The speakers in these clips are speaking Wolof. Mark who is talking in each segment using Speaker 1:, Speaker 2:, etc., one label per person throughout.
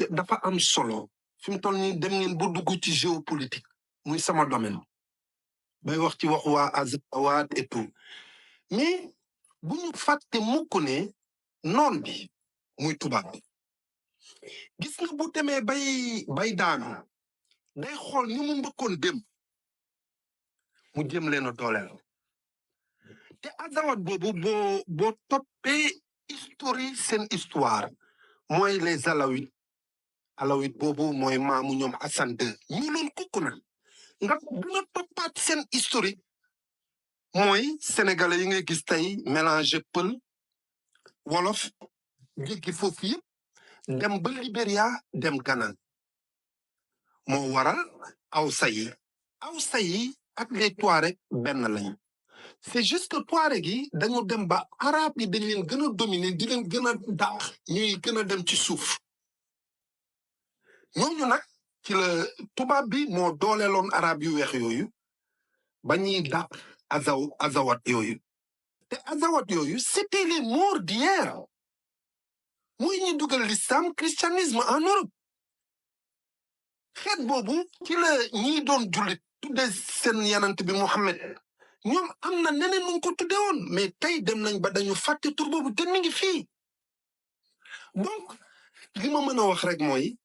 Speaker 1: dafa am solo fi mu toll nii dem ngeen bu dugg ci géopolitique muy sama domaine bay wax ci wax waa Azawad et tout mais bu ñu fàtte mukk ne noon bi muy tubaab bi gis nga bu demee bay daanu day xool ni mu mbëkkoon dem mu jëm leen a dooleel te Azawad boobu boo toppee seen histoire mooy les Alaouite boobu mooy maamu ñoom Hassan II ñu loon kukk na nga gën a toppaat seen historique mooy sénégalais yi ngay gis tey mélange pël wolof jéggi foofu yëpp dem ba Libéria dem Ghana moo waral Hausa yi ak les Touareg benn lañu c'est juste que Touareg yi dañu dem ba arabe yi dañ leen gën a dominer di leen gën a dàq ñuy gën a dem ci suuf ñooñu nag ci la tubaab bi moo dooleeloon arabe yu weex yooyu ba ñuy dàq Azawad yooyu te Azawad yooyu c'était les morts d'hier muy ñuy dugal l'islam christianisme en Europe xeet boobu ci la ñiy doon jullit tudde seen yanant bi Mohammed ñoom am na neneen nu ko tudde woon mais tey dem nañ ba dañu fàtte tur boobu te mi ngi fii donc li ma mën a wax rek mooy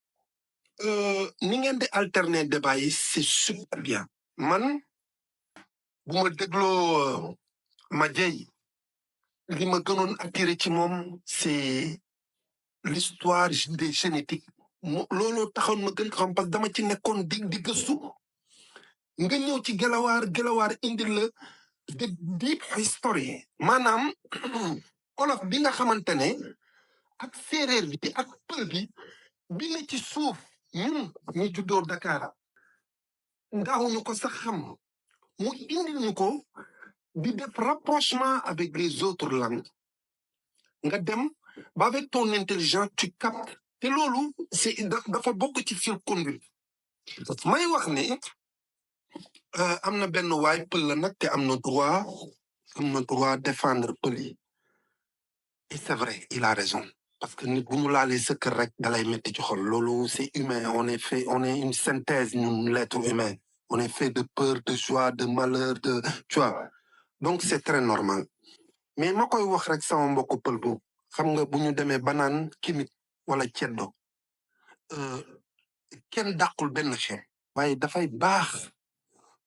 Speaker 1: ni ngeen di alterner débat yi c'est super bien man bu ma dégloo Madiaye li ma gënoon attiré ci moom c'est l'histoire des génétiques looloo taxoon ma gën ko xam parce que dama ci nekkoon di gëstu nga ñëw ci gelawaar indil la de deep history maanaam olof bi nga xamante ne ak séeréer bi ak pël bi ne ci suuf ñun ñu juddoo Dakar ndaawuñu ko sax xam mu indil ñu ko di def rapprochement avec les autres langues nga dem ba avec ton intelligence tu captes te loolu c'est dafa bokk ci fil conduite may wax ne am na benn waay pël la nag te am na droit défendre pël yi et c'est vrai il a raison parce que nit bu ñu laalee sa kër rek dalay metti ci xol loolu c'est humain on est une synthèse ñun l'être humain on est fait de peur de joie de malheur de tu vois donc c'est très normal mais ma koy wax rek sama mbokku pël boobu xam nga bu ñu demee banaan kimit wala ceddo kenn dàqul benn xeet waaye dafay baax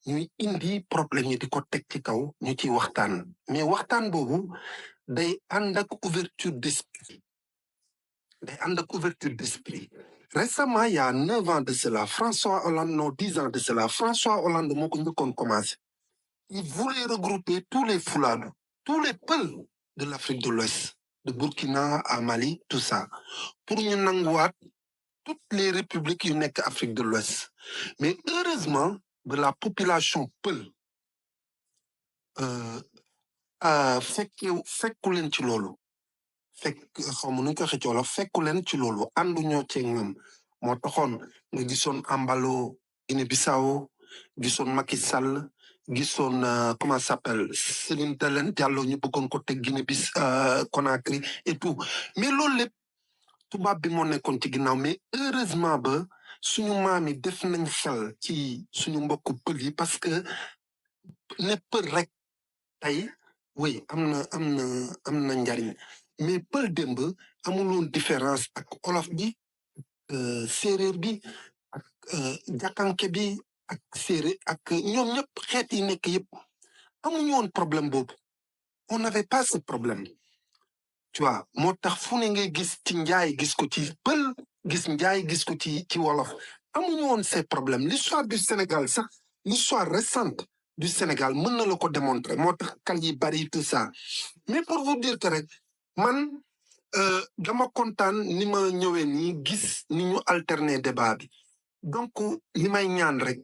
Speaker 1: ñuy indi problème yi di ko teg ci kaw ñu ciy waxtaan mais waxtaan boobu day ànd ak ouverture d'esprit récemment il y a 9 ans de cela François Hollande non 10 ans de cela François Hollande moo ko njëkkoon commencé il voulait regrouper tous les Fouladou tous les Peuls de l'Afrique de l'Ouest de Burkina à Mali tout ça pour ñu nanguwaat toutes les républiques yu nekk Afrique de l'Ouest mais heureusement de la population Peul fekku leen ci loolu xaw ma nu ko waxee ci wolof fekku leen ci loolu ànduñoo ci ñoom moo taxoon nga gisoon Embalo Guinée-Bissau gisoon Macky Sall gisoon comment ça s'appelle Céline Dalein Diallo ñu bëggoon ko teg Guinée-Bissau Conakry et tout mais loolu lépp tubaab bi moo nekkoon ci ginnaaw mais heureusement ba suñu maam yi def nañ xel ci suñu mbokku pël yi parce que ne pël rek tey oui am na njariñ mais pël démb amuloon différence ak olof bi séeréer bi ak jàkkanke bi ak séeréer ak ñoom ñëpp xeet yi nekk yëpp amuñu woon problème boobu on n'avait pas ce problème tu vois moo tax fu ne ngay gis ci njaay gis ko ci pël gis njaay gis ko ci wolof amuñu woon ces problèmes l'histoire du Sénégal sax l'histoire récente du Sénégal mën na la ko démontrer moo tax kal yi bari tout ça mais pour vous dire que rek man dama kontaan ni ma ñëwee nii gis ni ñu alterner débat bi donc li may ñaan rek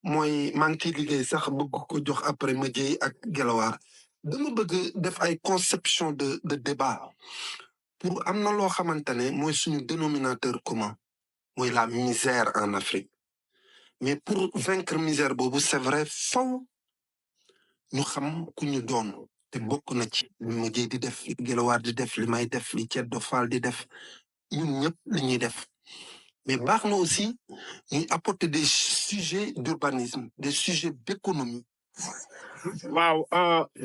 Speaker 1: mooy maa ngi ciy liggéey sax bëgg ko jox après ma jëy ak gelawaar dama bëgg def ay conception de débat pour am na loo xamante ne mooy suñu dénominateur commun mooy la misère en Afrique mais pour vaincre misère boobu c'est vrai faw ñu xam ku ñu doon te bokk na ci li ma jëy di def li gelawaar di def li may def li Ceddo Fall di def ñun ñëpp li ñuy def mais baax na aussi ñuy apporter des sujets d'urbanisme des sujets d'économie.
Speaker 2: waaw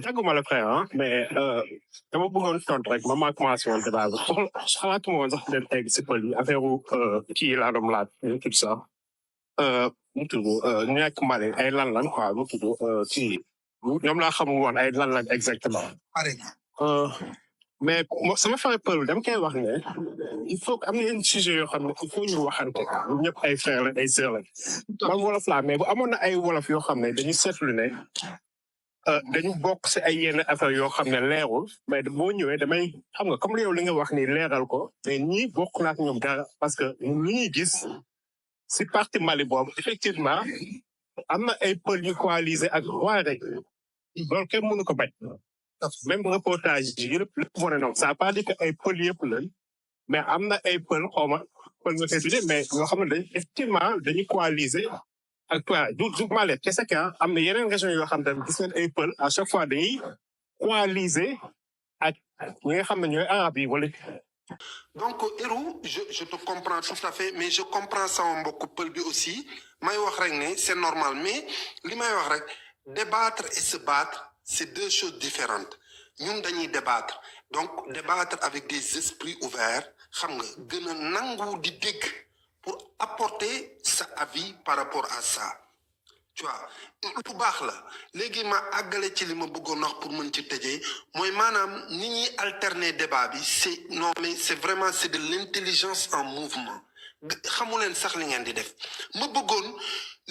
Speaker 2: tàgguma la frère ah mais dama bëggoon tontu rek ma commencé woon débat bi xalaatuma woon sax leen egg si pël yi affaire kii laa doon laaj tout ça mu tudd ñu nekk Mali ay lan quoi mu tudd kii ñoom laa xamul woon ay lan exactement mais sama frère pël dama koy wax ne il faut que am na yenn sujet yoo xam ne il faut ñu waxante ñun ñëpp ay frère la ay sœur la man wolof laa mais bu amoon na ay wolof yoo xam ne dañuy seetlu ne dañu bokk si ay yenn affaire yoo xam ne leerul mais boo ñëwee damay xam nga comme yow li nga wax ni leeral ko mais ñii bokk naa ak ñoom dara parce que lu ñuy gis si parti Mali boobu effectivement am na ay pël yu coalisé ak waa rek loolu kenn mënu ko bañ même reportage yi yëpp wane noonu ça pas dire que ay pël yëpp lañ mais am na ay pël xawma pël nga koy tuddee mais yoo xam ne dañ effectivement dañuy coalisé ak toi du Mali kese que am na yeneen région yoo xam ne gis ngeen ay pël à chaque fois dañuy coaliser ak ñi nga xam ne ñooy arab yi wala.
Speaker 1: donc Hérou je te comprends tout à fait mais je comprends sama mbokku pël bi aussi may wax rek ne c'est normal mais li may wax rek débattre et se battre c'est deux choses différentes ñun dañuy débattre donc débattre avec des esprits ouverts xam nga gën a nangu di dégg pour apporter sa avis par rapport à ça tu vois lu baax la léegi ma àggale ci li ma bëggoon wax pour mën ci tëjee mooy maanaam ni ñuy alterner débat bi c'est non mais c'est vraiment c'est de l'intelligence en mouvement xamuleen sax li ngeen di def ma bëggoon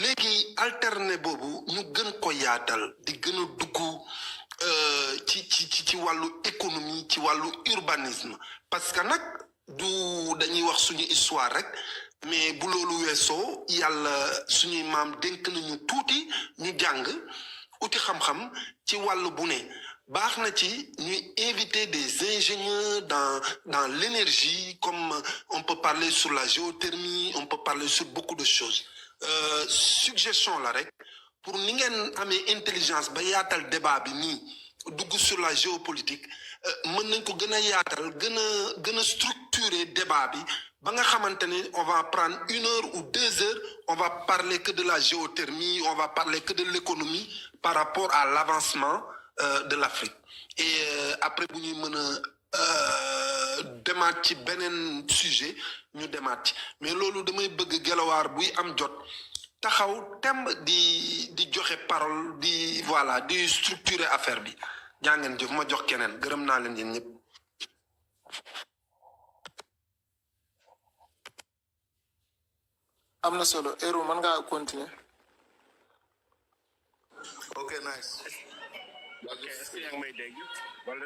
Speaker 1: léegi alterner boobu ñu gën ko yaatal di gën a dugg ci wàllu économie ci wàllu urbanisme parce que nag du dañuy wax suñu histoire rek mais bu loolu weesoo yàlla suñuy maam dénk nañu tuuti ñu jàng uti xam-xam ci wàllu bu ne baax na ci ñuy inviter des ingénieurs dans l'énergie comme on peut parler sur la géothermie on peut parler sur beaucoup de choses suggestion la rek pour ni ngeen amee intelligence ba yaatal débat bi nii dugg sur la géopolitique mën nañ ko gën a yaatal gën a structurer débat bi ba nga xamante ne on va prendre 1 heure ou 2 heures on va parler que de la géothermie on va parler que de l'économie par rapport à l'avancement de l'Afrique et après bu ñuy mën a demaat ci beneen sujet ñu demaat ci mais loolu damay bëgg Gelawaar buy am jot taxaw temb di joxe parole di voilà di structurer affaire bi jàngeen jëf ma jox keneen gërëm naa leen yéen ñëpp.
Speaker 3: am na solo Hérou mën ngaa continuer.
Speaker 4: ok nice.
Speaker 2: ok est-ce que yaa ngi may dégg wala.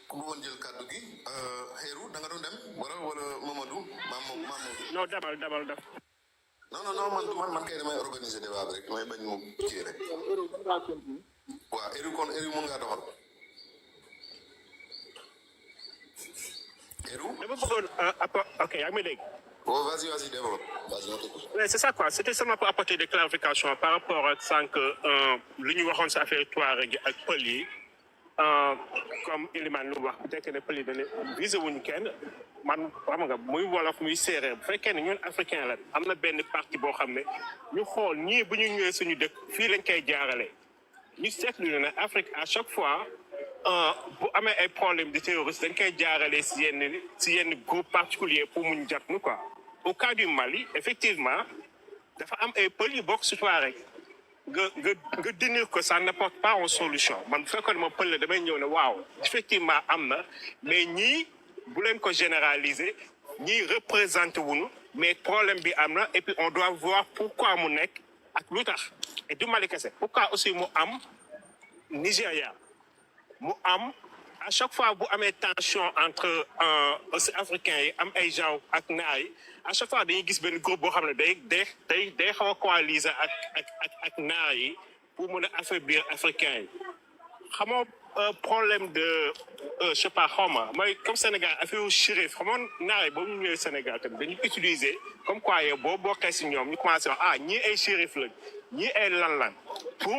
Speaker 4: ku bëggoon jël kàddu gi Hérou da nga doon dem wala Mamadou Mamadou.
Speaker 2: non demal def.
Speaker 4: non man kay damay organiser débat bi rek damay bañ mu kii rek. waaw Hérou mën ngaa doxal. Hérou.
Speaker 2: dama bëggoon ok yaa ngi may dégg.
Speaker 4: oh vas-y développe vas-y.
Speaker 2: mais c'est ça quoi c'était seulement pour apporter des clarifications par rapport ak sànq li ñu waxoon sa affaire Touareg ak pël yi comme Elimane lu wax peut-être ne pël yi dañu visé wuñu kenn man xam nga muy wolof muy séeréer bu fekkee ne ñun africain la am na benn partie boo xam ne ñu xool ñii bu ñu ñëwee suñu dëkk fii lañ koy jaarale ñu seetlu ne Afrique à chaque fois bu amee ay problème de terrorisme dañ koy jaarale si yenn groupe particulier pour mu ñu jàpp nu quoi. Au cas du Mali effectivement dafa am ay pël yu bokk si Touareg nga dénir que ça n'apporte pas une solution man bu fekkoon ma pël la damay ñëw ne waaw effectivement am na mais ñii bu leen ko généraliser ñii représenté wuñu mais problème bi am na et puis on doit voir pourquoi mu nekk ak lu tax et du Mali kese pourquoi aussi mu am Nigéria mu am à chaque fois bu amee tension entre aussi africains yi am ay gens ak naar yi à chaque fois dañuy gis benn groupe boo xam ne day xaw a coaliser ak naar yi pour mën a affaiblir africains yi xamoo problème de je sais pas xawma mooy comme Sénégal affaire shérif xamoon naar yi boobu ñu ñëwee Sénégal tamit dañu utiliser comme quoi yow boo bokkee si ñoom ñu commencé wax ñii ay shérif lañ ñii ay lan pour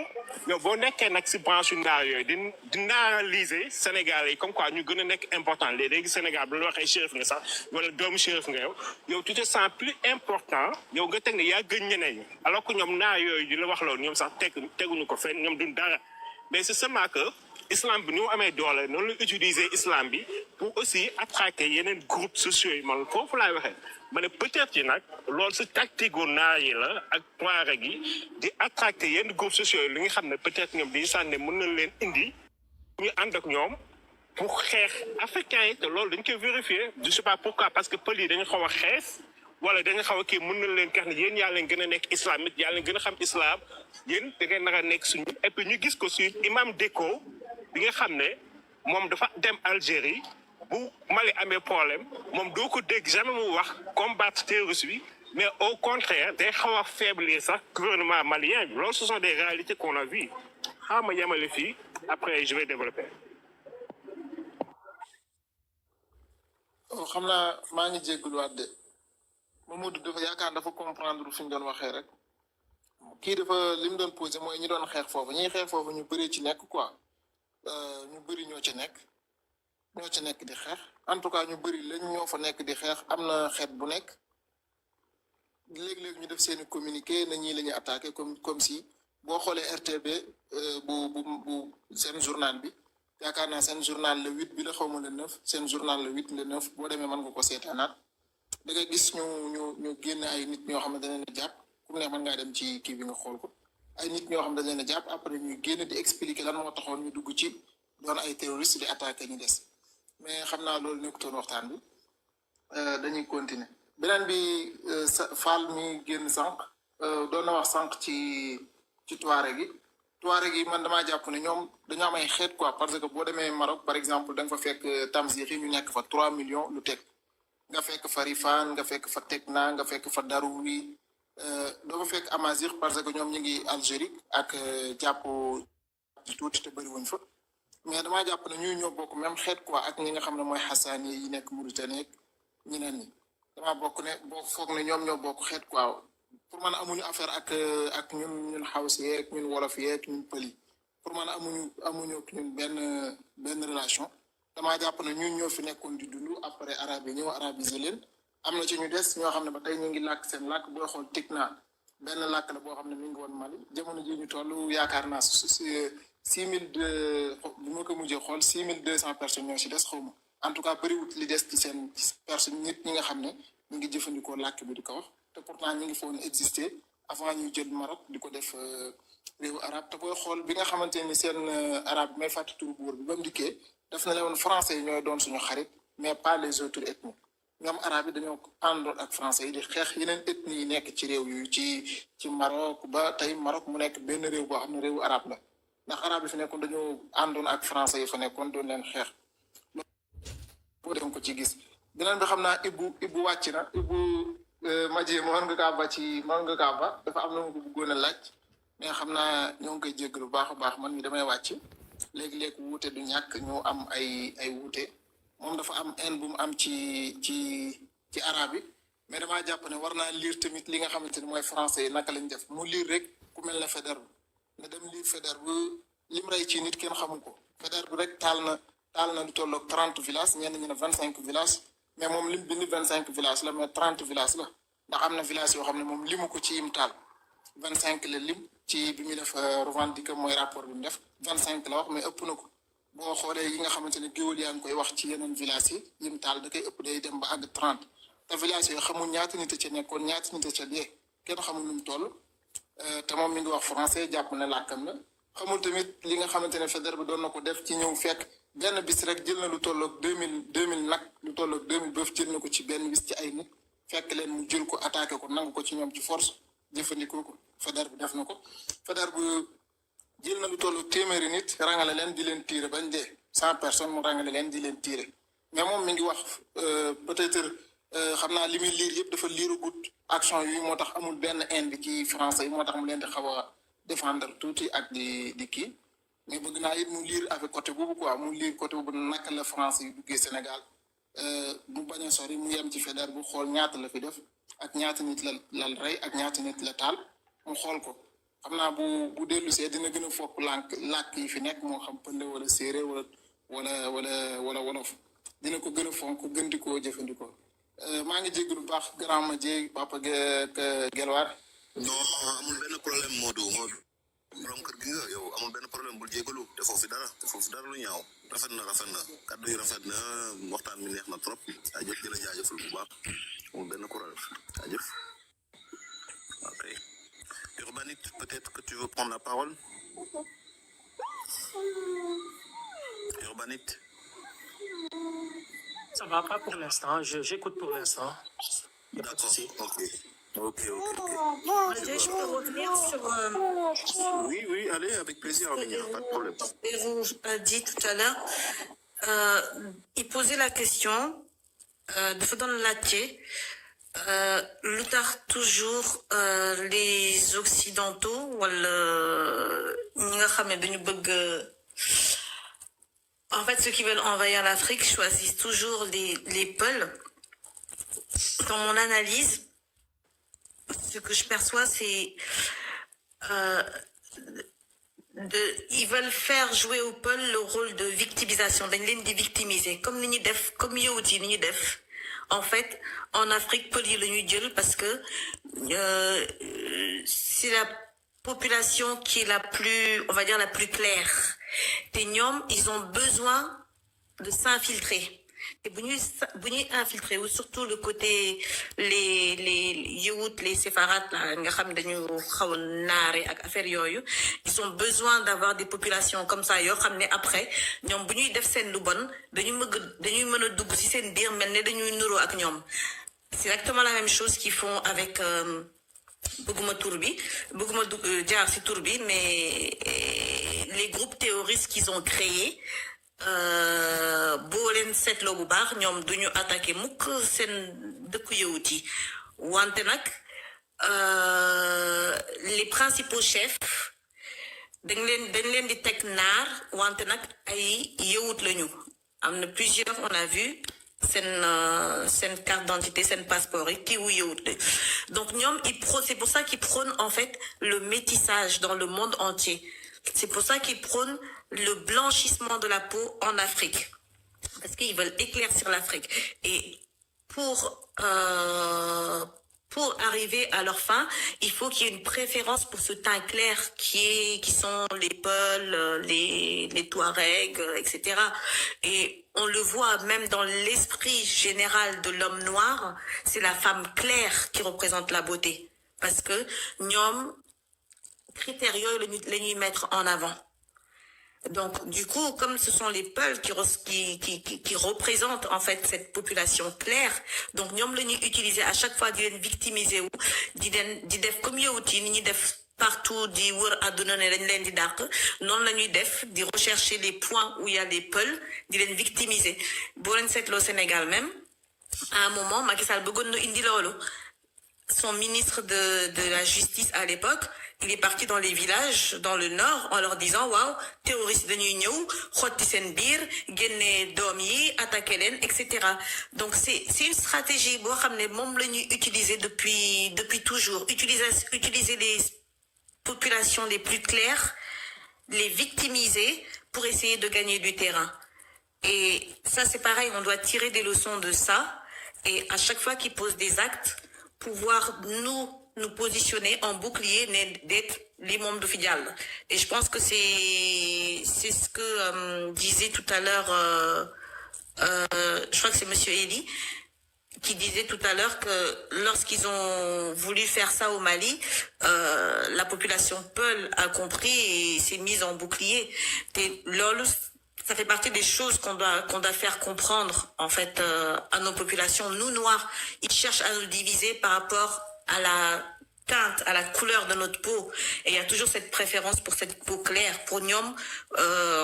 Speaker 2: yow boo nekkee nag si branche yu ndaar yooyu di naaraliser Sénégal yi comme quoi ñu gën a nekk important léegi Sénégal bu la waxee chérif nga sax wala doomu chérif nga yow tu te sens plus important yow nga teg ne yaa gën ñeneen ñi alors que ñoom naar yooyu di la wax loolu ñoom sax teguñu ko fenn ñoom duñ dara mais c'est seulement que islam bi ni mu amee doole noonu la utiliser islam bi pour aussi attraquer yeneen groupes sociaux yi man foofu laay waxee ma ne peut-être yi nag loolu si tactique gu naar yi la ak Touareg gi di attraquer yenn groupes sociaux yi li nga xam ne peut-être ñoom dañu sànne mën na leen indi ñu ànd ak ñoom pour xeex africains yi te loolu dañ koy vérifier je sais pas pourquoi parce que pël yi dañu xaw a xees wala dañu xaw a kii mën na leen kax ne yéen yaa leen gën a nekk islamite yaa leen gën a xam islam yéen da ngeen nar a nekk suñu et puis ñu gis ko si imam Déco bi nga xam ne moom dafa dem Algérie bu Mali amee problème moom doo ko dégg jamais mu wax combattre terroriste bi mais au contraire day xaw a faiblir sax gouvernement malien bi loolu ce sont des réalités qu'on a vues xaaral ma yemale fii après je vais développer.
Speaker 3: xam naa maa ngi jégaluwaat de Mamadou dafa yaakaar dafa comprendre fi ñu doon waxee rek kii dafa li mu doon posé mooy ñi doon xeex foofu ñiy xeex foofu ñu bëri ci nekk quoi ñu bëri ñoo ci nekk di xeex en tout cas ñu bëri lañ ñoo fa nekk di xeex am na xeet bu nekk léeg-léeg ñu def seeni communiqué na ñii la ñuy attaqué comme si boo xoolee RTB bu seen journal bi yaakaar naa seen journal le 8 bi la xaw ma le 9 seen journal le 8 le 9 boo demee mën nga ko seetaanaat da nga gis ñu génn ay nit ñoo xam ne dañ leen a jàpp ku ne mën ngaa dem ci kii bi nga xool ko ay nit ñoo xam ne dañ leen a jàpp après ñuy génn di expliquer lan moo taxoon ñu dugg ci doon ay terroristes di attaqué ñu des mais xam naa loolu nekkutoon waxtaan bi dañuy continuer beneen bi Fall mi génn sànq doon na wax sànq ci Touareg yi man damaa jàpp ne ñoom dañoo am ay xeet quoi parce que boo demee Maroc par exemple da nga fa fekk Tamsir yi ñu nekk fa 3 millions lu teg nga fekk fa Rifaan nga fekk fa Tekna nga fekk fa Darouri doo fa fekk Amazigh parce que ñoom ñu ngi Algérie ak jàpp tuuti te bëri wuñ fa mais damaa jàpp ne ñuy ñoo bokk même xeet quoi ak ñi nga xam ne mooy Hassani yi nekk Mauritanie ak ñeneen ñi damaa bokk ne boo foog ne ñoom ñoo bokk xeet quoi pour man amuñu affaire ak ñun Hausa yeeg ñun wolof yeeg ñun pël yi pour man amuñu ak ñun benn relation damaa jàpp ne ñun ñoo fi nekkoon di dund après arabe yi ñëw arabisé leen am na ci ñu des ñoo xam ne ba tey ñu ngi làkk seen làkk booy xool Tekna benn làkk la boo xam ne mi ngi woon Mali jamono ji ñu toll yaakaar naa 6000 bu ma ko mujjee xool 6200 personnes ñoo ci des xaw ma en tout cas bëriwut li des ci seen personne nit ñi nga xam ne ñu ngi jëfandikoo làkk bi di ko wax te pourtant ñu ngi foon exister avant ñuy jël Maroc di ko def réewu arabe te booy xool bi nga xamante ni seen arabe bi may fàtte turu buur bi ba mu dikkee daf na leen français yi ñooy doon suñu xarit mais pas les autres ethnies ñoom arabe yi dañoo àndoon ak français yi di xeex yeneen ethnies yi nekk ci réew yu ci Maroc ba tey Maroc mu nekk benn réew boo xam ne réewu arabe la ndax arabe yi fi nekkoon dañoo àndoon ak français yi fa nekkoon doon leen xeex boo dem ko ci gis beneen bi xam naa Ibou wàcc na Ibou Madji mën nga kaa ba dafa am na ma ko bëggoon a laaj mais xam naa ñoo ngi koy jéggalu bu baax a baax man mi damay wàcc léegi-léegi wuute du ñàkk ñu am ay wuute moom dafa am haine bu mu am ci arabe yi mais damaa jàpp ne war naa lire tamit li nga xamante ni mooy français yi naka lañ def mu lire rek ku mel ne Faidherbe nga dem lire Faidherbe lim rey ci nit kenn xamu ko Faidherbe rek taal na lu tolloog 30 villages ñenn ñi ne 25 villages mais moom lim bind 25 villages la mais 30 villages la ndax am na village yoo xam ne moom limu ko ci yim taal 25 la lim ci bi muy def revendiqué mooy rapport bi mu def 25 la wax mais ëpp na ko boo xoolee yi nga xamante ne géwél yaa ngi koy wax ci yeneen village yi yim taal da koy ëpp day dem ba àgg 30 te village yooyu xamul ñaata nit a ca nekkoon ñaata nit a ca dee kenn xamul nu mu toll te moom mi ngi wax français jàpp ne làkkam la xamul tamit li nga xamante ne Faidherbe bi doon na ko def ci ñëw fekk benn bis rek jël na lu tolloog 2000 nag lu tolloog 2000 bëf jël na ko ci benn bis ci ay nit fekk leen mu jël ko attaqué ko nangu ko ci ñoom ci force jëfandikoo ko Faidherbe bi def na ko Faidherbe bi jël na lu tolloog téeméeri nit rangale leen di leen tiire bañ dee 100 personnes mu rangale leen di leen tiire mais moom mi ngi wax peut-être xam naa li muy liir yëpp dafa liiragut action yi moo tax amul benn haine bi ci français yi moo tax mu leen di xaw a défendre tuuti ak di kii mais bëgg naa it mu lire avec côté boobu quoi mu lire côté boobu naka la français yi duggee Sénégal mu bañ a sori mu yem ci Faidherbe bu xool ñaata la fi def ak ñaata nit la rey ak ñaata nit la taal mu xool ko xam naa bu dellu see dina gën a fopp làkk yi fi nekk moo xam pël wala séeréer wala wolof dina ko gën a fonk gën di koo jëfandikoo. maa ngi jégg lu baax grand ma jéeg papa Gelwaar.
Speaker 4: non amul benn problème Modou borom kër gi nga yow amul benn problème bul jégalu te foofu dara lu ñaaw rafet na kaddu yi rafet na waxtaan mi neex na trop jaajëf di la jaajëfal bu baax amul benn problème jaajëf. Ok. Urbanite, peut-être que tu veux prendre la parole. Urbanite.
Speaker 5: Ça va pas pour l'instant, j'écoute pour l'instant.
Speaker 4: D'accord, ok.
Speaker 6: Je peux revenir sur
Speaker 4: Oui, allez, avec plaisir, Arminia, pas de problème.
Speaker 6: Héroux a dit tout à l'heure. Il posait la question de dans le laitier. Lu tax toujours les occidentaux wala ñi nga xam ne dañu bëgg en fait ceux qui veulent envahir l'Afrique choisissent toujours les Peuls. Dans mon analyse, ce que je perçois, c'est ils veulent faire jouer aux Peuls le rôle de victimisation, dañ leen di victimiser comme ni ñuy def comme yow ni ñuy def. En fait, en Afrique, Pël yi la ñuy jël parce que c'est la population qui est la plus, on va dire, la plus claire. Et ñoom, ils ont besoin de s'infiltrer. Et bu ñuy infiltrer ou surtout le côté les Yahouds, les séfarades là nga xam dañu xaw naare ak affaire yooyu, ils ont besoin d'avoir des populations comme ça yoo xam ne après ñoom bu ñuy def seen lu bon dañuy mën a dugg ci seen biir mel ne dañuy nuroo ak ñoom. C'est exactement la même chose qu'ils font avec bëgguma jaar ci tur bi mais les groupes terroristes qu'ils ont créés. Boo leen seetloo bu baax ñoom duñu attaqué mukk seen dëkku yawut yi wante nag les principaux chefs dañ leen di teg naar wante nag ay yawut lañu am na plusieurs on a vu seen carte d'identité seen passeport yi kii wu yawut la donc ñoom c'est pour ça qu'ils prônent en fait le métissage dans le monde entier. C'est pour ça qu'ils prônent le blanchissement de la peau en Afrique. Parce qu'ils veulent éclaircir l'Afrique. Et pour arriver à leur fin, il faut qu'il y ait une préférence pour ce teint clair qui sont les Peuls, les Touaregs, etc. Et on le voit même dans l'esprit général de l'homme noir, c'est la femme claire qui représente la beauté. Parce que ñoom critères yooyu la ñuy mettre en avant. Donc du coup comme ce sont les Peuls qui représentent en fait cette population claire, donc ñoom la ñuy utiliser à chaque fois di leen victimiser wu di def comme yow ti ni ñuy def partout di wër àdduna ne dañ leen di dàq noonu la ñuy def di rechercher les points où il y a les Peuls di leen victimiser. Boo leen seetloo Sénégal même à un moment Macky Sall bëggoon na indi loolu. Son ministre de la justice à l'époque, il est parti dans les villages dans le nord en leur disant waaw terroriste dañuy ñëw xotti seen biir génne doom yi attaqué leen etc. Donc c'est une stratégie boo xam ne moom la ñuy utiliser depuis toujours utiliser les populations les plus claires, les victimiser pour essayer de gagner du terrain. Et ça c'est pareil, on doit tirer des leçons de ça et à chaque fois qu'ils posent des actes pouvoir nous positionner en bouclier d'être les membres de Fidjal. Et je pense que c'est ce que disait tout à l'heure je crois que c'est monsieur Eli qui disait tout à l'heure que lorsqu'ils ont voulu faire ça au Mali, la population Peul a compris et s'est mise en bouclier. Et lolu, ça fait partie des choses qu'on doit faire comprendre en fait à nos populations. Nous noirs, ils cherchent à nous diviser par rapport à la teinte, à la couleur de notre peau. Et il y a toujours cette préférence pour cette peau claire. Pour Nyom,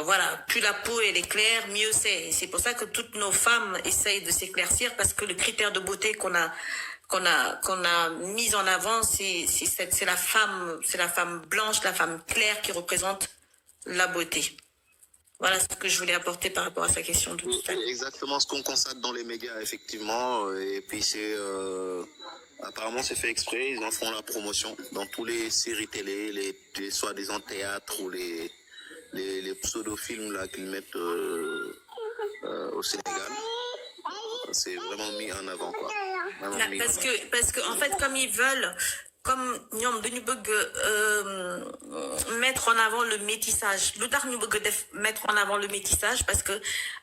Speaker 6: voilà, plus la peau elle est claire, mieux c'est. C'est pour ça que toutes nos femmes essayent de s'éclaircir parce que le critère de beauté qu'on a mis en avant, c'est la femme blanche, la femme claire qui représente la beauté. Voilà ce que je voulais apporter par rapport à sa question de tout à l'heure.
Speaker 4: Exactement ce qu'on constate dans les médias, effectivement. Et puis apparemment c'est fait exprès, ils en font la promotion dans tous les séries télé, les soi-disant théâtres ou les pseudo-films là qu'ils mettent au Sénégal. C'est vraiment mis en avant, quoi. Vraiment mis en avant.
Speaker 6: Parce que en fait, comme ils veulent, comme ñoom dañu bëgg mettre en avant le métissage. Lu tax ñu bëgg mettre en avant le métissage parce que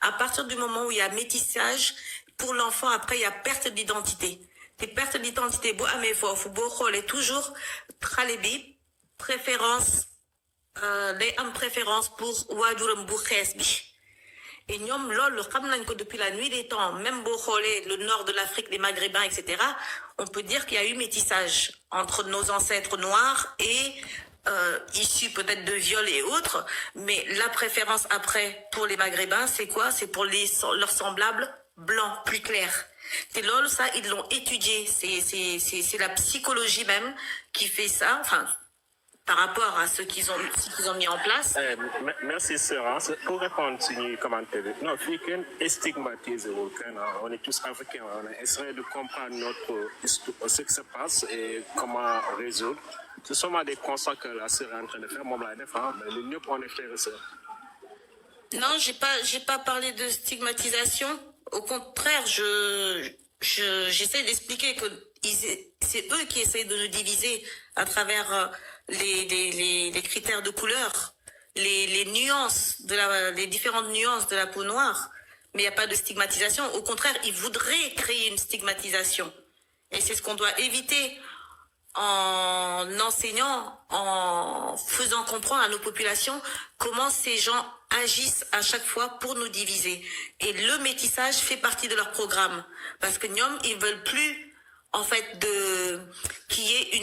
Speaker 6: à partir du moment où il y a métissage, pour l'enfant après il y a perte d'identité. Te perte d'identité bu amee foofu boo xoolee toujours xale bi préférence day am préférence pour waajuram bu xees bi. Et ñoom loolu xam nañ ko depuis la nuit des temps, même boo xoolee le nord de l'Afrique, les Maghrébins, etc. On peut dire qu'il y a eu métissage entre nos ancêtres noirs et issus peut-être de viols et autres. Mais la préférence après pour les Maghrébins, c'est quoi? C'est pour leurs semblables blancs, plus clairs. Et loolu ça, ils l'ont étudié. C'est la psychologie même qui fait ça. Enfin, par rapport à ce qu'ils ont mis en place.
Speaker 2: Merci Sarah. Pour répondre à ce commentaire, non, Africain est stigmatisé. On est tous africains. On a essayé de comprendre ce qui se passe et comment résoudre. Ce sont des constats que la sœur est en train de faire. Moi, mais le mieux pour en faire, c'est...
Speaker 6: Non, j'ai pas parlé de stigmatisation. Au contraire, j'essaie d'expliquer que c'est eux qui essayent de nous diviser à travers les critères de couleur, les nuances les différentes nuances de la peau noire. Mais il n'y a pas de stigmatisation. Au contraire, ils voudraient créer une stigmatisation. Et c'est ce qu'on doit éviter en enseignant, en faisant comprendre à nos populations comment ces gens agissent à chaque fois pour nous diviser. Et le métissage fait partie de leur programme. Parce que ñoom, ils veulent plus, en fait, qu'il y ait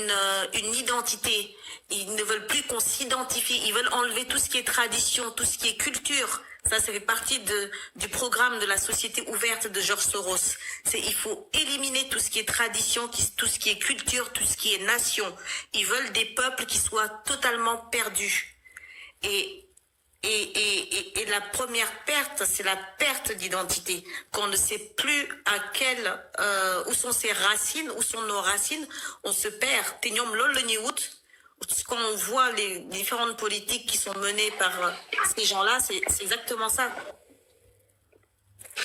Speaker 6: une identité. Ils ne veulent plus qu'on s'identifie. Ils veulent enlever tout ce qui est tradition, tout ce qui est culture. Ça fait partie du programme de la société ouverte de George Soros. Il faut éliminer tout ce qui est tradition, tout ce qui est culture, tout ce qui est nation. Ils veulent des peuples qui soient totalement perdus. Et la première perte, c'est la perte d'identité. Qu'on ne sait plus où sont ses racines, où sont nos racines, on se perd. Te ñoom loolu la ñuy wut. Quand on voit les différentes politiques qui sont menées par ces gens-là, c'est exactement ça.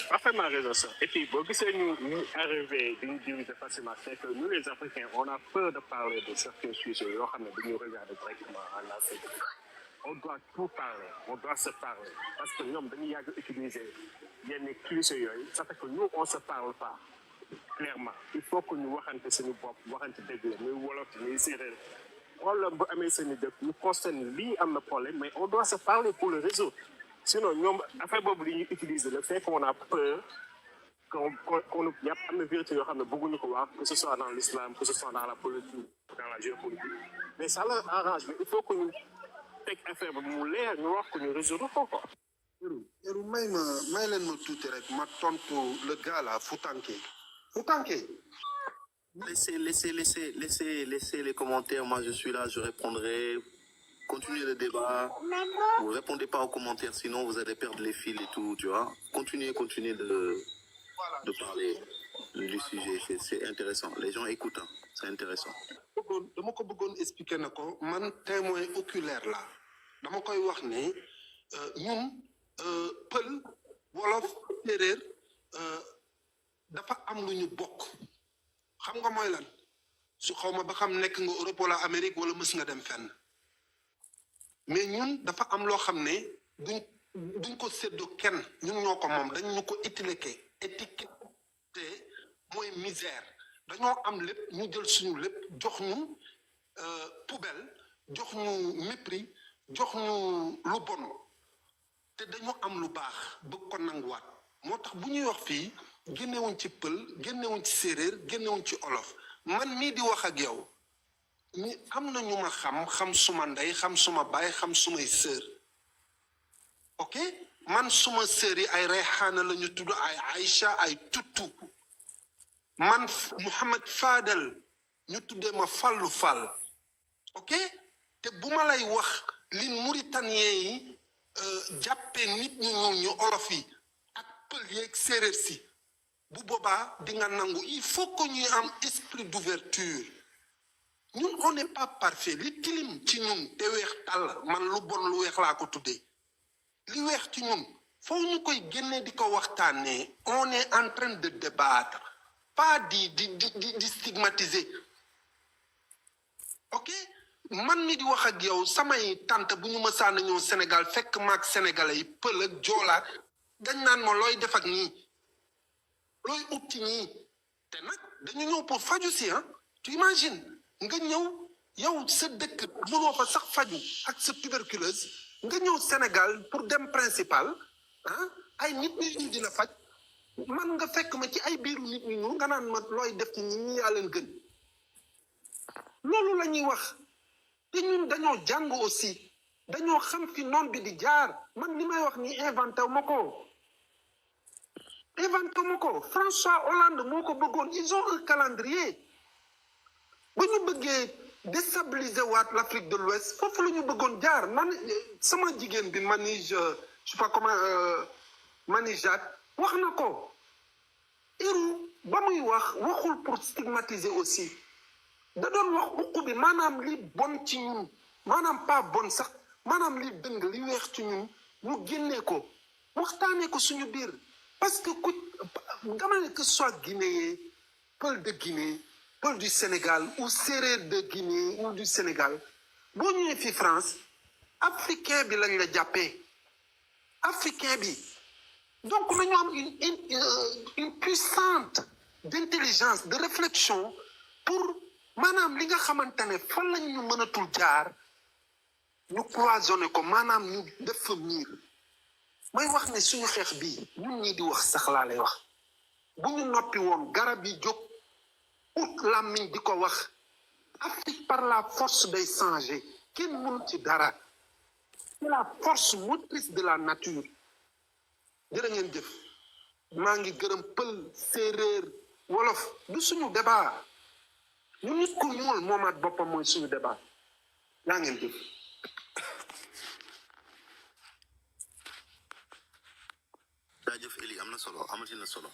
Speaker 2: Parfaitement raison, ça. Et puis, bon, si nous arrivons à nous diviser facilement, c'est que nous, les Africains, on a peur de parler de certains sujets. Nous regardons directement en Afrique. On doit tout parler, on doit se parler. Parce que nous, nous avons utilisé des clichés. Ça fait que nous, on ne se parle pas. Clairement. Il faut que nous nous nous constatons problème, mais on doit se parler pour le résoudre. Sinon, nous, afin de utiliser le fait qu'on a peur, qu'on y a une vérité, que ce soit dans l'islam, que ce soit dans la politique, dans la géopolitique. Mais ça leur arrange. Mais il faut que nous affaire mu leer ñu wax ko ñu résoudre ko quoi.
Speaker 1: may leen ma tuuti rek ma tontu le gars là Foutanké.
Speaker 4: Laissez les commentaires. Moi, je suis là, je répondrai. Continuez le débat. Vous ne répondez pas aux commentaires, sinon vous allez perdre les fils et tout, tu vois. Continuez de parler du sujet. C'est intéressant. Les gens écoutent, hein. C'est intéressant.
Speaker 1: dama ko bëggoon expliquer na ko man témoin oculaire la dama koy wax ne ñun pël wolof séeréer dafa am lu ñu bokk xam nga mooy lan su xawma ba xam nekk nga Europe wala Amérique wala mës nga dem fenn mais ñun dafa am loo xam ne duñ ko séddoo kenn ñun ñoo ko moom dañ ñu ko étiqueté mooy misère dañoo am lépp ñu jël suñu lépp jox ñu poubelle jox ñu mépris jox ñu lu bon te dañoo am lu baax bëgg ko nanguwaat moo tax bu ñuy wax fii génnewuñ ci pël génnewuñ ci séeréer génnewuñ ci olof man mii di wax ak yow ñi am na ñu ma xam suma ndey xam suma baay xam sumay sœur ok man suma sœur yi ay Rayhaana la ñu tudd ay Aïcha ay Tutu man Mouhamed Fadel ñu tuddee ma Fallou Fall ok te bu ma lay wax li Mauritanien yi jàppee nit ñu ñuul ñu olof yi ak pël yeeg séeréer si bu boobaa di nga nangu il faut que ñuy am esprit d'ouverture ñun on n'est pas parfait li tilim ci ñun te weex tàll man lu bon lu weex laa ko tuddee li weex ci ñun foo ñu koy génnee di ko waxtaanee on est en train de débattre pas di stigmatiser ok man mi di wax ak yow samay tante bu ñu mësaan ñëw Sénégal fekk maak sénégalais yi pël ak joolaa dañ naan ma looy def ak ñii looy ut ci ñii te nag dañu ñëw pour faju si tu imagines nga ñëw yow sa dëkk mënoo fa sax faju ak sa tuberculose nga ñëw Sénégal pour dem principal ay nit ñi di la faj man nga fekk ma ci ay biiru nit ñi nga naan ma looy def ci ñi yaa leen gën loolu la ñuy wax te ñun dañoo jàng aussi dañoo xam fi noon bi di jaar man li may wax ni inventé wu ma ko François Hollande moo ko bëggoon ils ont un calendrier ba ñu bëggee déstabiliser waat l'Afrique de l'Ouest foofu la ñu bëggoon jaar man sama jigéen bi Manige je sais pas comment Manijat wax na ko Iru ba muy waxul pour stigmatiser aussi da doon wax uq bi maanaam li bon ci ñun maanaam pas bon sax maanaam li dëng li weex ci ñun ñu génnee ko waxtaanee ko suñu biir parce que ku dama ne que ce soit guinéen pël de Guinée pël du Sénégal ou séeréer de Guinée ou du Sénégal boo ñëwee fi France africain bi lañ la jàppee africain bi donc nañu am une puissante d'intelligence de réflexion pour maanaam li nga xamante ne fan lañ ñu mënatul jaar ñu cloisonné ko maanaam ñu def fa miir may wax ne suñu xeex bii ñun ñii di wax sax laa lay wax bu ñu noppi woon garab yi jóg ut làmmiñ di ko wax Afrique par la force day changer kenn mënu ci dara c'est la force motrice de la nature jërë ngeen jëf maa ngi gërëm pël séeréer wolof du suñu débat ñu nit ku ñuul moomaat boppam mooy suñu débat yaa ngeen jëf
Speaker 4: jaajëf Eli am na solo amati na solo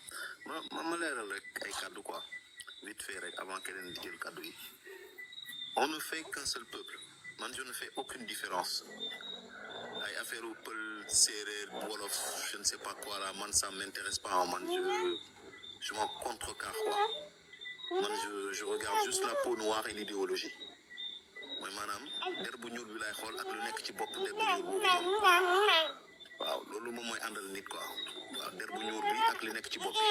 Speaker 4: ma leeral rek ay kàddu quoi vite fait rek avant keneen di jël kàddu yi on ne fait qu'un seul peuple man je ne fais aucune différence ay affaire u pël séeréer wolof je ne sais pas quoi là man ça m'intéresse pas man je m'en contrecarre quoi man je regarde juste la peau noire et l'idéologie mooy maanaam der bu ñuul bi lay xool ak lu nekk ci bopp der bu ñuul boobu noonu waaw loolu moom mooy àndal nit quoi waaw der bu ñuul bi ak li nekk ci bopp bi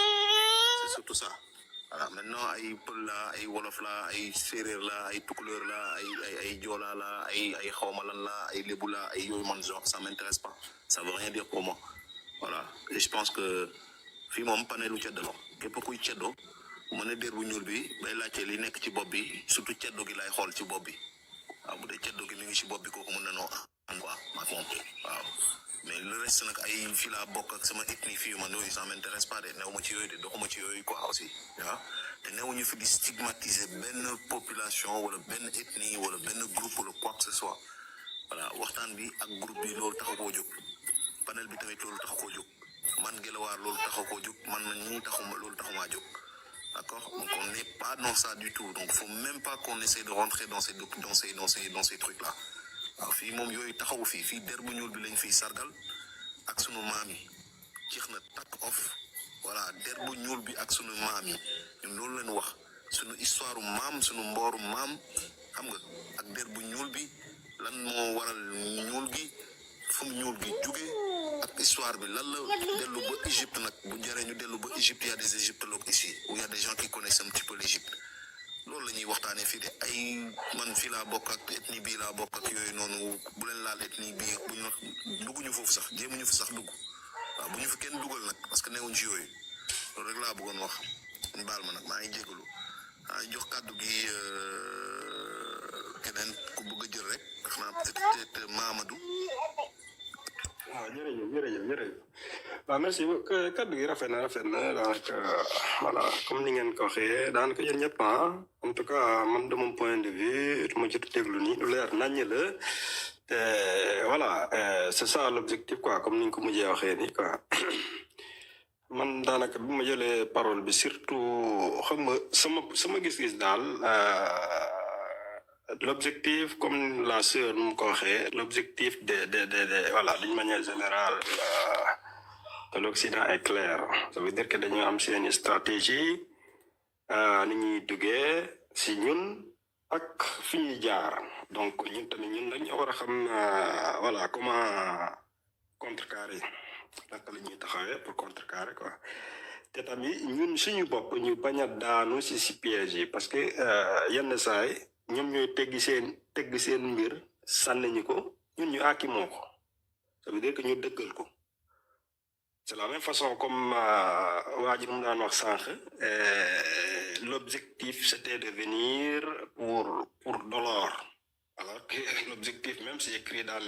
Speaker 4: c'est surtout ça voilà maintenant ay pël la ay wolof la ay séeréer la ay tukulóor la ay joola la ay xawma lan la ay lébu la ay yooyu man genre ça m'intéresse pas ça veut rien dire pour moi voilà et je pense que fii moom panelu ceddo la képp kuy ceddo mu ne der bu ñuul bi bay laajte li nekk ci bopp bi surtout ceddo gi lay xool ci bopp bi waaw bu dee ceddo gi mi ngi ci bopp bi kooku mën na noo an quoi maak moom waaw mais le reste nag ay fii laa bokk ak sama ethnie fii man yooyu ça m'intéresse pas de new ma ci yooyu de doxuma ci yooyu quoi aussi waaw te newuñu fi di stigmatiser benn population wala benn ethnie wala benn groupe wala quoi que ce soit voilà waxtaan bi ak groupe bi loolu taxu koo jóg panel bi tamit loolu taxu koo jóg man Guelwaar loolu taxu koo jóg man ñii taxuma loolu taxumaa jóg d'accord donc on n'est pas dans ça du tout donc faut même pas qu'on essaie de rentrer dans ces trucs là waaw fii moom yooyu taxawu fii der bu ñuul bi lañ fiy sargal ak sunu maam yi jeex na takk off voilà der bu ñuul bi ak sunu maam yi ñun loolu leen wax sunu histoire maam sunu mbooru maam xam nga ak der bu ñuul bi lan moo waral ñuul gi fu mu ñuul gi jóge ak histoire bi lan la dellu ba Égypte nag bu jaree ñu dellu ba Égypte y a des égyptologues ici où y a des gens qui connaissent un petit peu l'Égypte loolu la ñuy waxtaanee fii de ay man fii laa bokk ak ethnie bii laa bokk ak yooyu noonu bu leen laal ethnie bii bu ñu dugguñu foofu sax jéemuñu fi sax dugg waaw bu ñu fi kenn dugal nag parce que newuñ ci yooyu loolu rek laa bëggoon wax baal ma nag maa ngi jégalu jox kàddu gi keneen ku bëgg a jël rek xanaa peut-être Mamadou.
Speaker 7: waaw jërëjëf waaw merci kaddu gi rafet na donc voilà comme ni ngeen ko waxee daanaka yéen ñëpp en tout cas man de mon point de vue ma jot déglu ni lu leer naññ la Voilà, c'est ça l'objectif quoi comme ni nga ko mujjee waxee nii quoi man daanaka bi ma jëlee parole bi surtout xam nga sama gis-gis daal l'objectif comme la sœur nu mu ko waxee l'objectif de voilà d'une manière générale de l'Occident est clair ça veut dire que dañu am seeni stratégie ni ñuy duggee si ñun ak fi ñuy jaar donc ñun tamit ñun dañu war a xam voilà comment contrecarrer naka la ñuy taxawee pour contrecarrer quoi te tamit ñun suñu bopp ñu bañ a daanu si piège yi parce que yenn saay ñoom ñooy teggi seen mbir sànni ñu ko ñun ñu aakimoo ko ça veut dire que ñu dëggal ko c'est la même façon comme waa ji mu daan wax sànq l'objectif c'était de venir pour dollar alors que l'objectif même c'est écrit dans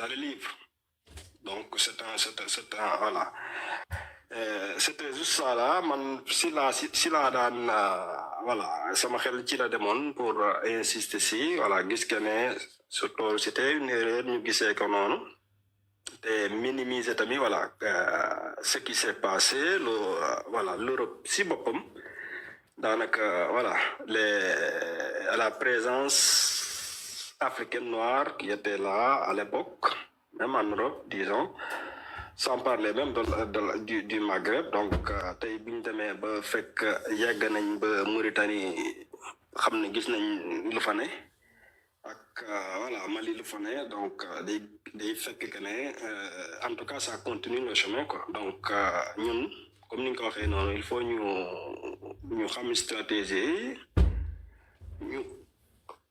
Speaker 7: les livres donc c'est un voilà c'était juste ça là man si la daan voilà sama xel ci la demoon pour insister si voilà gis que ne surtout c'était une erreur ñu gisee ko noonu te minimiser tamit voilà ce qui s'est passé voilà l'Europe si boppam daanaka voilà la présence africaine noire qui était là à l'époque même en Europe disons sans parler même du Maghreb donc tey bi ñu demee ba fekk yegg nañ ba Mauritanie xam ne gis nañ lu fa ne ak voilà Mali lu fa ne donc day fekk que ne en tout cas ça continue le chemin quoi donc ñun comme ni nga ko waxee noonu il faut ñu xam stratégie ñu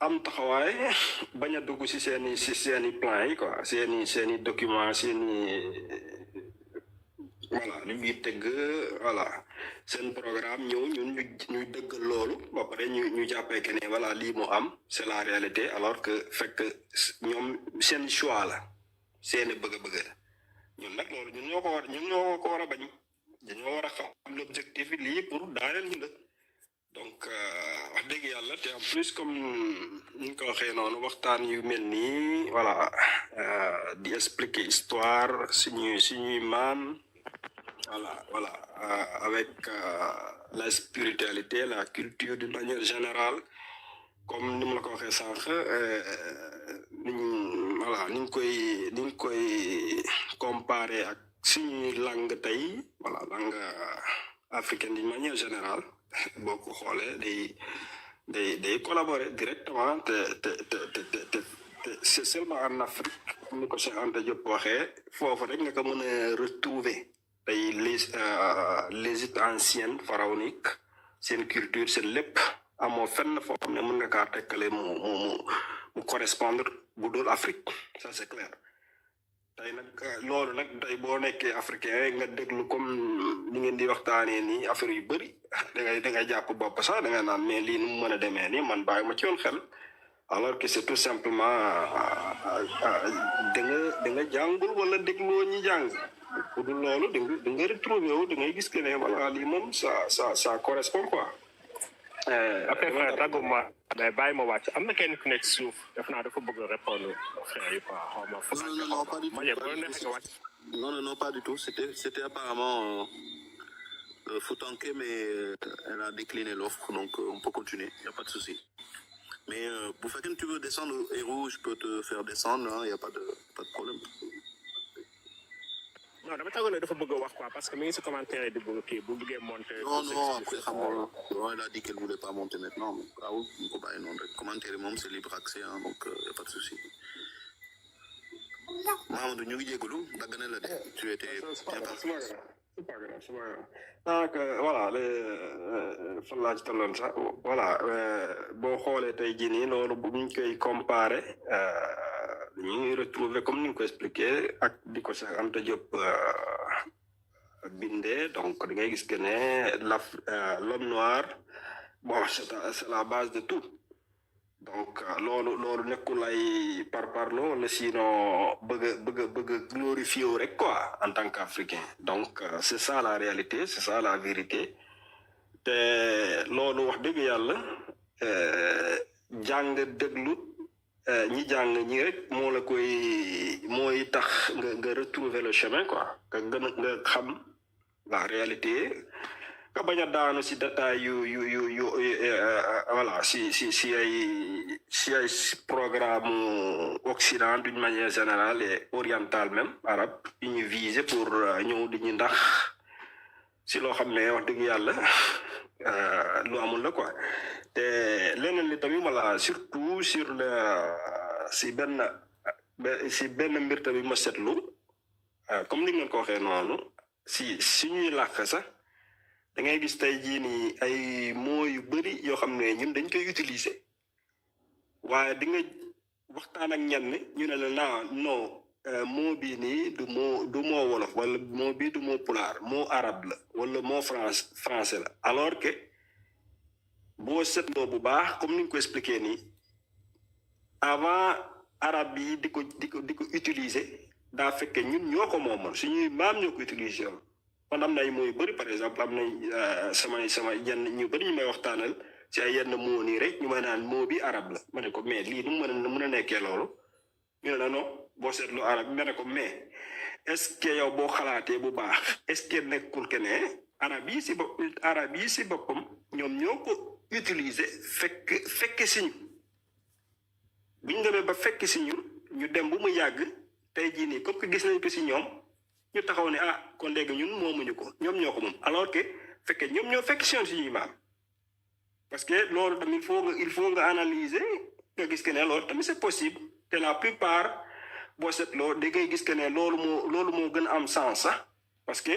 Speaker 7: am taxawaay bañ a dugg si seeni plan yi quoi seeni document voilà li muy tëgg voilà seen programme ñëw ñun ñu dëggal loolu ba pare ñu jàppee que ne voilà lii moo am c'est la réalité alors que fekk ñoom seen choix la seeni bëgg-bëgg la ñun nag loolu ñun ñoo ko war a bañ dañoo war a xam l'objectif bi lii pour daaneel ñu la donc wax dëgg yàlla te en plus comme ni nga ko waxee noonu waxtaan yu mel nii voilà di expliquer histoire suñuy maam voilà avec la spiritualité la culture d'une manière générale comme ni mu la ko waxee sànq ni ñu koy comparer ak suñuy langue tey voilà langue africaine d'une manière générale boo ko xoolee day collaborer directement te c'est seulement en Afrique comme ni ko Cheikh Anta Diop waxee foofu rek nga ko mën a retrouver tey l'Égypte ancienne pharaonique seen culture seen lépp amoo fenn foo xam ne mën nga kaa tekkale mu correspondre bu dul Afrique ça c'est clair tey nag loolu nag tey boo nekkee africain nga déglu comme ni ngeen di waxtaanee nii affaire yu bëri da ngay jàpp bopp sax da nga naan mais lii nu mu mën a demee nii man bàyyi ma ci woon xel alors que c'est tout simplement da nga jàngul wala dégloo ñi jàng bu dul loolu da nga retrouver wu da ngay gis que ne voilà lii moom ça correspond quoi.
Speaker 2: après frère tàgguma mais bàyyi ma wàcc am na kenn ku nekk suuf def naa dafa bëgg répondre frère yi quoi xaw ma
Speaker 4: non pas du tout non pas du tout c'était apparemment Foutanké mais elle a décliné l'offre donc on peut continuer y a pas de souci mais pour faire que tu veux descendre Héros je peux te faire descendre hein, y a pas de problème.
Speaker 2: non dama tàggoon ne dafa bëgg a wax quoi parce que mi ngi si commentaire di bëgg kii bu bëggee monter.
Speaker 4: non après xam nga elle a dit qu'elle voulait pas monter maintenant waaw ñu ko bàyyi noonu rek commentaire moom c'est libre accès hein, donc y a pas de souci. Mamadou ñu ngi jégalu dagg na la de tu étais bien parti.
Speaker 7: c'est pas grave donc voilà fan laa ci tolloon sax voilà boo xoolee tey jii nii loolu bu ñu koy comparer ñu retrouver comme ni nga ko expliqué ak di ko Cheikh Anta Diop bindee donc da ngay gis que ne l'homme noir bon c'est la base de tout donc loolu nekkul ay parparlo wala sinon bëgg glorifier wu rek quoi en tant qu'Africain donc c'est ça la réalité c'est ça la vérité te loolu wax dëgg yàlla jàng déglu ñi jàng ñi rek moo la koy mooy tax nga retrouver le chemin quoi nga xam la réalité nga bañ a daanu si détail yu voilà si ay programme occident d'une manière générale et orientale même arabe yu ñu viser pour ñëw di ñu ndax si loo xam ne wax dëgg yàlla lu amul la quoi te leneen li tamit wala surtout sur le si benn mbir tamit ma seetlu comme ni ngeen ko waxee noonu si ñuy làkk sax da ngay gis tey jii nii ay mots yu bëri yoo xam ne ñun dañ koy utiliser waaye di nga waxtaan ak ñenn ñu ne la non mot bii nii du mot wolof wala mot bii du mot pulaar mot arabe la wala mot français la alors que boo seetloo bu baax comme ni nga ko expliqué nii avant arabe yi di ko utiliser daa fekke ñun ñoo ko moomoon suñuy maam ñoo ko utiliser woon kon am na ay mots yu bëri par exemple am nañ sama yenn ñu bëri ñu may waxtaanal si ay yenn mots nii rek ñu may naan mot bi arabe la ma ne ko mais lii nu mu mën a nekkee loolu ñu ne la non boo seetlu arabe ma ne ko mais est-ce que yow boo xalaatee bu baax est-ce que nekkul que ne arabe yi si boppam ñoom ñoo ko utiliser fekk si ñu bu ñu demee ba fekk si ñu dem bu mu yàgg tey jii nii comme que gis nañ ko si ñoom ñu taxaw ne kon léegi ñun moomuñu ko ñoom ñoo ko moom alors que fekkee ñoom ñoo fekk si yoon suñuy maam parce que loolu tamit il faut nga analyser nga gis que ne loolu tamit c'est possible te la plupart boo seetloo da ngay gis que ne loolu moo gën a am sens sax parce que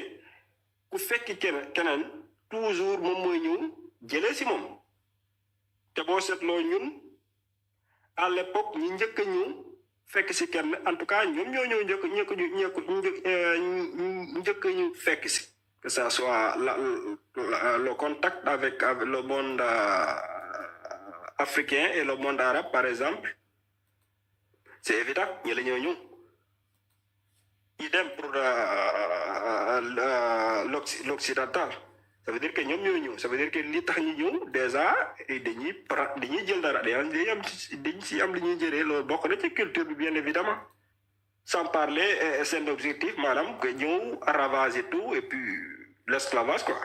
Speaker 7: ku fekki keneen toujours moom mooy ñëw jëlee si moom te boo seetloo ñun à l'époque ñi njëkk a ñëw fekk si kenn en tout cas ñoom ñoo ñëw njëkk ñu fekk si que ça soit le contact avec le monde africain et le monde arabe par exemple c'est évident ñi la ñoo ñëw idem pour l'occidental ça veut dire que ñoom ñoo ñëw ça veut dire que li tax ñu ñëw déjà dañuy jël dara dañ si am li ñuy jëlee loolu bokk na ci culture bi bien évidemment sans parler seen objectif maanaam que ñëw ravager tout et puis l'esclavage quoi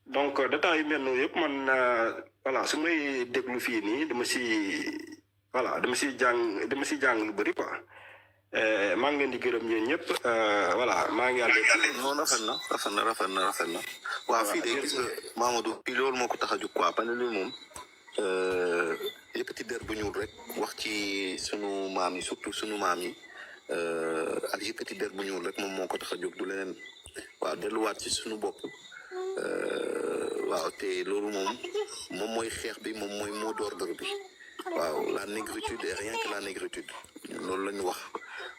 Speaker 7: donc détails yu mel noonu yëpp man voilà su may déglu fii nii dama si jàng lu bëri quoi maa ngi leen di gërëm ñeen ñëpp voilà maa ngi ànd
Speaker 4: non rafet na waaw fii de gis nga Mamadou fii loolu moo ko tax a jóg quoi parce que loolu moom yëkkati der bu ñuul rek wax ci sunu maam yi surtout sunu maam yi ak yëkkati der bu ñuul rek moom moo ko tax a jóg du leneen waaw delluwaat ci sunu bopp waaw te loolu moom mooy xeex bi moom mooy mot d'ordre bi waaw la négritude et rien que la négritude loolu la ñu wax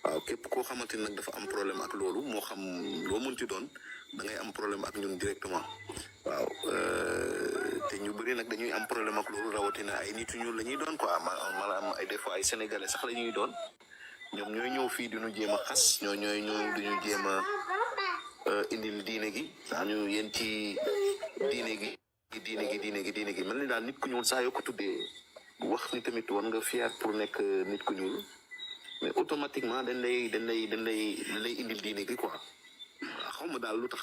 Speaker 4: waaw képp koo xamante ni nag dafa am problème ak loolu moo xam loo mën ci doon da ngay am problème ak ñun directement waaw te ñu bëri nag dañuy am problème ak loolu rawatina ay nit ñu la ñuy doon quoi maanaam ay des fois ay sénégalais sax la ñuy doon ñoom ñooy ñëw fii di ñu jéem a xas ñooy ñëw di ñu jéem a indil diine gi saa ñu yéen ci diine gi mel ni daal nit ku ñuul saa yoo ko tuddee wax ni tamit war nga fier pour nekk nit ku ñuul mais automatiquement dañ lay indil diine gi quoi xaw ma daal lu tax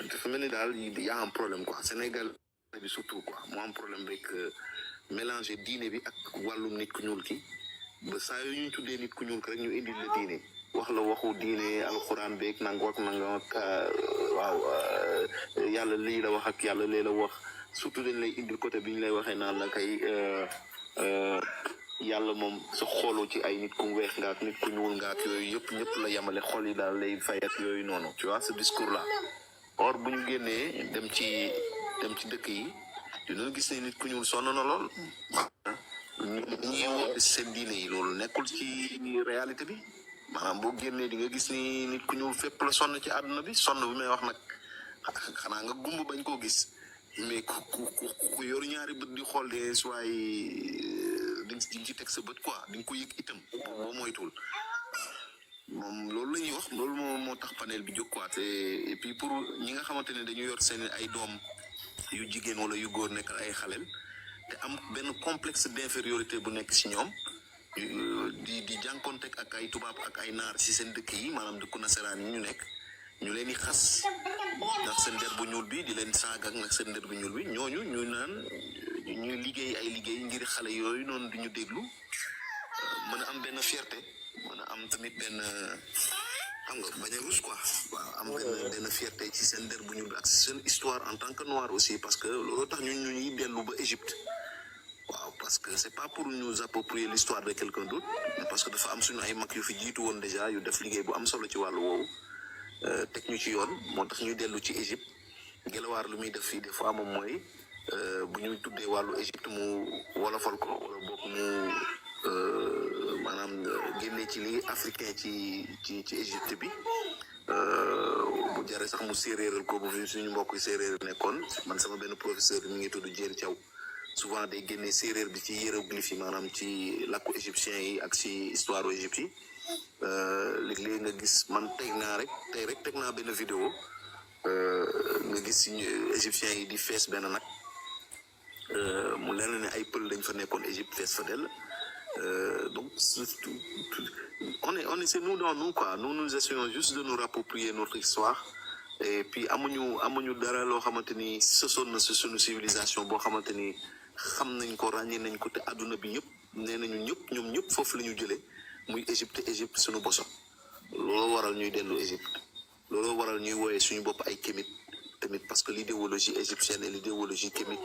Speaker 4: dafa mel ni daal y a un problème quoi Sénégal bi surtout quoi moo am problème rek mélanger diine bi ak wàllum nit ku ñuul ki ba saa yoo ñu tuddee nit ku ñuul ki rek ñu indil la diine wax la waxu diine alxuraan beeg nangam ak waaw yàlla lii la wax ak yàlla lee la wax surtout dañ lay indil côté bi ñu lay waxee naan la kay yàlla moom sa xooloo ci ay nit ku weex nga ak nit ku ñuul nga ak yooyu yëpp ñëpp la yemale xol yi daal lay fay ak yooyu noonu tu vois ce discours là or bu ñu génnee dem ci dëkk yi dina gis ne nit ku ñuul sonn na lool ñi woote seen diine yi loolu nekkul ci réalité bi maanaam boo génnee di nga gis ni nit ku ñuul fépp la sonn ci àdduna bi sonn bi may wax nag xanaa nga gumb bañ koo gis mais ku yor ñaari bët di xool de suwaay di nga ci teg sa bët quoi di nga ko yëg itam boo moytuwul moom loolu la ñuy wax loolu moo tax panel bi jóg quoi te et puis pour ñi nga xamante ne dañu yor seen ay doom yu jigéen wala yu góor nekk ay xaleel te am benn complexe d'infériorité bu nekk ci ñoom di jànkontek ak ay tubaab ak ay naar ci seen dëkk yi maanaam dëkku nasaraan yi ñu nekk ñu leen di xas ndax seen der bu ñuul bi di leen saaga ak nag seen der bu ñuul bi ñooñu ñu naan ñuy liggéey ay liggéey ngir xale yooyu noonu du ñu déglu mën a am benn fierté mën a am tamit benn xam nga bañ a rus quoi waaw am benn fierté ci seen der bu ñuul bi ak seen histoire en tant que noir aussi parce que loolu tax ñun ñuy dellu ba Égypte waaw parce que c'est pas pour nous approprier l'histoire de quelqu'un d'autre mais parce que dafa am suñu ay mag yu fi jiitu woon déjà yu def liggéey bu am solo ci wàllu woowu teg ñu ci yoon moo tax ñuy dellu ci Égypte Gelawaar lu muy def fii des fois moom mooy bu ñu tuddee wàllu Égypte mu wolofal ko wala boog mu maanaam génnee ci lii africain ci Égypte bi bu jaree sax mu séeréeral ko bu fi suñu mbokk séeréer nekkoon man sama benn professeur mi ngi tudd Diène Thiaw souvent day génnee séeréer bi ci hiéroglyphe yi maanaam ci làkku égyptien yi ak ci histoire Égypte yi léeg-léeg nga gis man tey rek teg naa benn vidéo nga gis égyptiens yi di fees benn nag mu leer na ne ay pël dañ fa nekkoon Égypte fees fa dell donc on est c'est nous dans nous quoi nous essayons juste de nous rapproprier notre histoire et puis amuñu dara loo xamante ni sosoon na si suñu civilisation boo xamante ni xam nañ ko ràññee nañ ko te àdduna bi yëpp nee nañu ñoom ñëpp foofu la ñu jëlee muy Égypte suñu boso looloo waral ñuy dellu Égypte looloo waral ñuy wooyee suñu bopp ay Kémite tamit parce que l'idéologie égyptienne et l'idéologie kémite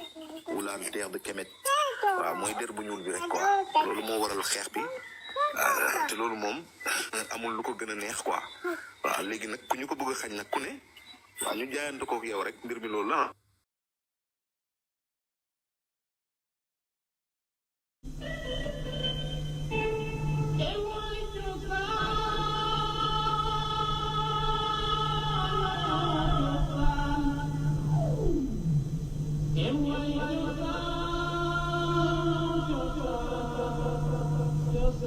Speaker 4: ou la terre de Kémet waaw mooy der bu ñuul bi rek quoi loolu moo waral xeex bi te loolu moom amul lu ko gën a neex quoi waaw léegi nag ku ñu ko bëgg a xañ nag ku ne waaw ñu jaayante kook yow rek mbir mi loolu la
Speaker 8: Yes,